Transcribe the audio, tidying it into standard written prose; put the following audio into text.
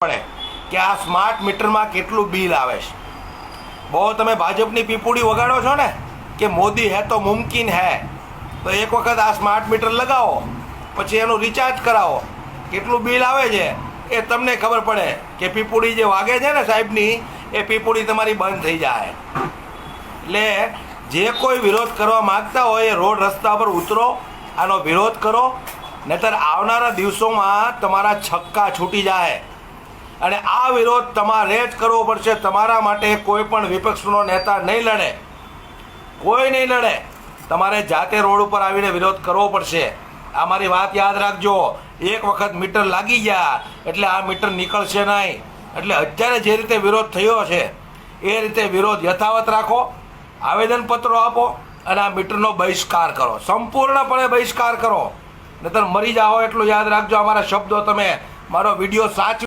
પડે કે આ સ્માર્ટ મીટરમાં કેટલું બિલ આવે છે. બહુ તમે ભાજપની પીપુડી વગાડો છો ને કે મોદી હે તો મુમકિન હે, તો એક વખત આ સ્માર્ટ મીટર લગાવો, પછી એનું રિચાર્જ કરાવો, કેટલું બિલ આવે છે એ તમને ખબર પડે કે પીપુડી જે વાગે છે ને સાહેબની, એ પીપુડી તમારી બંધ થઈ જાય. એટલે જે કોઈ વિરોધ કરવા માગતા હોય એ રોડ રસ્તા પર ઉતરો, આનો વિરોધ કરો, નહીંતર આવનારા દિવસોમાં તમારા છક્કા છૂટી જાય. અને આ વિરોધ તમારે જ કરવો પડશે. તમારા માટે કોઈ પણ વિપક્ષનો નેતા નહીં લડે, કોઈ નહીં લડે. તમારે જાતે રોડ ઉપર આવીને વિરોધ કરવો પડશે. આ મારી વાત યાદ રાખજો. એક વખત મીટર લાગી ગયા એટલે આ મીટર નીકળશે નહીં. એટલે અત્યારે જે રીતે વિરોધ થયો છે એ રીતે વિરોધ યથાવત રાખો, આવેદનપત્રો આપો અને આ મીટરનો બહિષ્કાર કરો, સંપૂર્ણપણે બહિષ્કાર કરો. નહીંતર મરી જાઓ એટલું યાદ રાખજો. અમારા શબ્દો તમે મારો વિડીયો સાચવી